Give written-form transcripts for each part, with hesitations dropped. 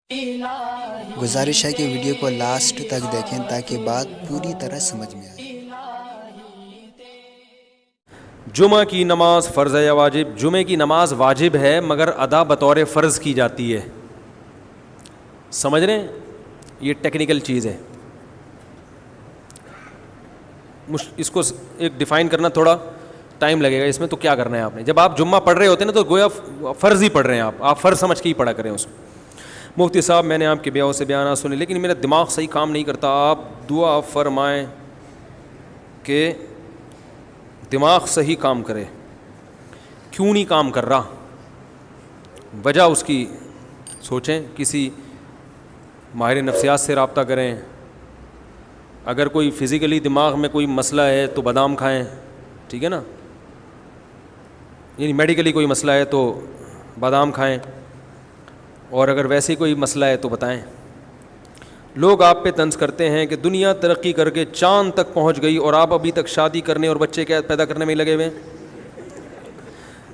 گزارش ہے کہ ویڈیو کو لاسٹ تک دیکھیں تاکہ بات پوری طرح سمجھ میں آئے۔ جمعہ کی نماز فرض ہے یا واجب؟ جمعہ کی نماز واجب ہے مگر ادا بطور فرض کی جاتی ہے۔ سمجھ رہے ہیں؟ یہ ٹیکنیکل چیز ہے، اس کو ایک ڈیفائن کرنا تھوڑا ٹائم لگے گا اس میں۔ تو کیا کرنا ہے آپ نے، جب آپ جمعہ پڑھ رہے ہوتے ہیں نا تو گویا فرض ہی پڑھ رہے ہیں، آپ فرض سمجھ کے ہی پڑھا کریں اس کو۔ مفتی صاحب میں نے آپ کے بیاہوں سے بیانات سنے لیکن میرا دماغ صحیح کام نہیں کرتا، آپ دعا فرمائیں کہ دماغ صحیح کام کرے۔ کیوں نہیں کام کر رہا، وجہ اس کی سوچیں، کسی ماہر نفسیات سے رابطہ کریں۔ اگر کوئی فزیکلی دماغ میں کوئی مسئلہ ہے تو بادام کھائیں، ٹھیک ہے نا، یعنی میڈیکلی کوئی مسئلہ ہے تو بادام کھائیں، اور اگر ویسے کوئی مسئلہ ہے تو بتائیں۔ لوگ آپ پہ طنز کرتے ہیں کہ دنیا ترقی کر کے چاند تک پہنچ گئی اور آپ ابھی تک شادی کرنے اور بچے پیدا کرنے میں ہی لگے ہوئے ہیں۔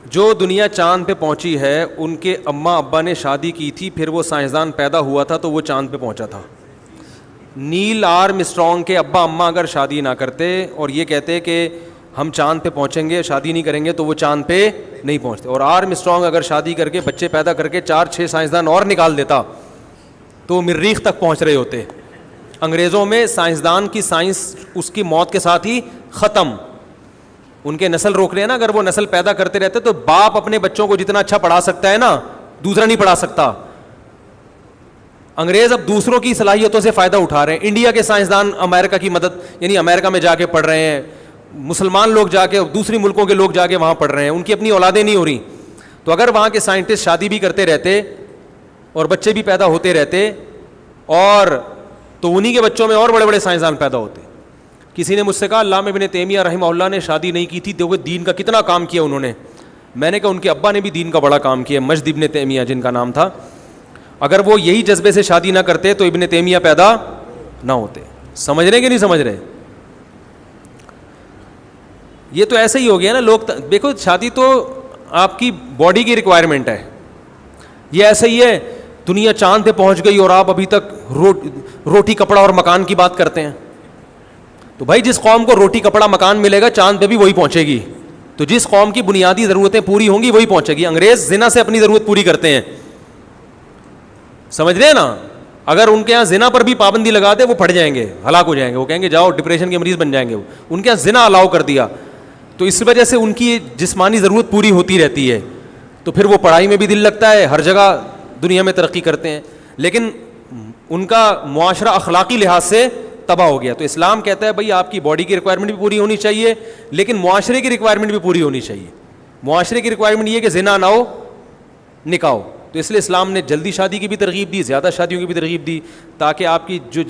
جو دنیا چاند پہ پہنچی ہے ان کے اماں ابا نے شادی کی تھی، پھر وہ سائنسدان پیدا ہوا تھا تو وہ چاند پہ پہنچا تھا۔ نیل آرم اسٹرانگ کے ابا اماں اگر شادی نہ کرتے اور یہ کہتے کہ ہم چاند پہ پہنچیں گے، شادی نہیں کریں گے، تو وہ چاند پہ نہیں پہنچتے۔ اور آرم اسٹرانگ اگر شادی کر کے بچے پیدا کر کے 4-6 سائنسدان اور نکال دیتا تو مریخ تک پہنچ رہے ہوتے۔ انگریزوں میں سائنسدان کی سائنس اس کی موت کے ساتھ ہی ختم۔ ان کے نسل روک رہے ہیں نا، اگر وہ نسل پیدا کرتے رہتے تو باپ اپنے بچوں کو جتنا اچھا پڑھا سکتا ہے نا دوسرا نہیں پڑھا سکتا۔ انگریز اب دوسروں کی صلاحیتوں سے فائدہ اٹھا رہے ہیں۔ انڈیا کے سائنسدان امریکہ کی مدد، یعنی امریکہ میں جا کے پڑھ رہے ہیں، مسلمان لوگ جا کے، دوسری ملکوں کے لوگ جا کے وہاں پڑھ رہے ہیں، ان کی اپنی اولادیں نہیں ہو رہی۔ تو اگر وہاں کے سائنٹسٹ شادی بھی کرتے رہتے اور بچے بھی پیدا ہوتے رہتے، اور تو انہی کے بچوں میں اور بڑے بڑے سائنسدان پیدا ہوتے۔ کسی نے مجھ سے کہا علامہ ابن تیمیہ رحمہ اللہ نے شادی نہیں کی تھی، دیکھو دین کا کتنا کام کیا انہوں نے۔ میں نے کہا ان کے ابا نے بھی دین کا بڑا کام کیا، مجد ابن تیمیہ جن کا نام تھا۔ اگر وہ یہی جذبے سے شادی نہ کرتے تو ابن تیمیہ پیدا نہ ہوتے۔ سمجھ رہے کہ نہیں سمجھ رہے؟ یہ تو ایسا ہی ہو گیا نا، لوگ دیکھو شادی تو آپ کی باڈی کی ریکوائرمنٹ ہے۔ یہ ایسا ہی ہے، دنیا چاند پہ پہنچ گئی اور آپ ابھی تک روٹی کپڑا اور مکان کی بات کرتے ہیں۔ تو بھائی جس قوم کو روٹی کپڑا مکان ملے گا چاند پہ بھی وہی پہنچے گی۔ تو جس قوم کی بنیادی ضرورتیں پوری ہوں گی وہی پہنچے گی۔ انگریز زنا سے اپنی ضرورت پوری کرتے ہیں، سمجھ رہے ہیں نا؟ اگر ان کے یہاں زنا پر بھی پابندی لگا دے وہ پھٹ جائیں گے، ہلاک ہو جائیں گے، وہ کہیں گے جاؤ ڈپریشن کے مریض بن جائیں گے۔ ان کے یہاں زنا الاؤ کر دیا، تو اس وجہ سے ان کی جسمانی ضرورت پوری ہوتی رہتی ہے، تو پھر وہ پڑھائی میں بھی دل لگتا ہے، ہر جگہ دنیا میں ترقی کرتے ہیں۔ لیکن ان کا معاشرہ اخلاقی لحاظ سے تباہ ہو گیا۔ تو اسلام کہتا ہے بھائی آپ کی باڈی کی ریکوائرمنٹ بھی پوری ہونی چاہیے، لیکن معاشرے کی ریکوائرمنٹ بھی پوری ہونی چاہیے۔ معاشرے کی ریکوائرمنٹ یہ کہ زنا نہ ہو، نکاح ہو۔ تو اس لیے اسلام نے جلدی شادی کی بھی ترغیب دی، زیادہ شادیوں کی بھی ترغیب دی، تاکہ آپ کی جو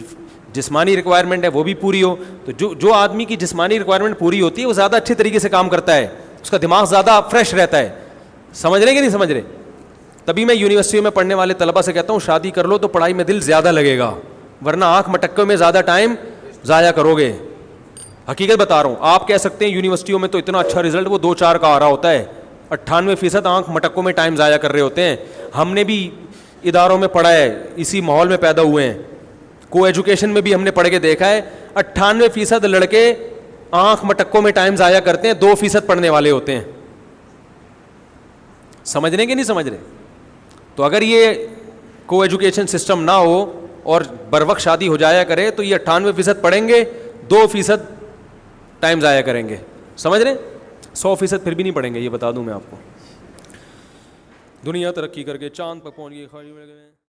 جسمانی ریکوائرمنٹ ہے وہ بھی پوری ہو۔ تو جو آدمی کی جسمانی ریکوائرمنٹ پوری ہوتی ہے وہ زیادہ اچھے طریقے سے کام کرتا ہے، اس کا دماغ زیادہ فریش رہتا ہے۔ سمجھ رہے کہ نہیں سمجھ رہے؟ تبھی میں یونیورسٹیوں میں پڑھنے والے طلبہ سے کہتا ہوں شادی کر لو تو پڑھائی میں دل زیادہ لگے گا، ورنہ آنکھ مٹکوں میں زیادہ ٹائم ضائع کرو گے۔ حقیقت بتا رہا ہوں، آپ کہہ سکتے ہیں یونیورسٹیوں میں تو اتنا اچھا رزلٹ وہ 2-4 کا آ رہا ہوتا ہے، 98% آنکھ مٹکوں میں ٹائم ضائع کر رہے ہوتے ہیں۔ ہم نے بھی اداروں میں پڑھا ہے، اسی ماحول میں پیدا ہوئے ہیں، کو ایجوکیشن میں بھی ہم نے پڑھ کے دیکھا ہے 98% لڑکے آنکھ مٹکوں میں ٹائم ضائع کرتے ہیں، 2% پڑھنے والے ہوتے ہیں۔ سمجھ رہے کہ نہیں سمجھ رہے؟ تو اگر یہ کو ایجوکیشن سسٹم نہ ہو اور بر وقت شادی ہو جایا کرے تو یہ 98% پڑھیں گے، 2% ٹائم ضائع کریں گے۔ سمجھ رہے؟ 100% پھر بھی نہیں پڑھیں گے، یہ بتا دوں میں آپ کو۔ دنیا ترقی کر کے چاند پر پہنچ گئی،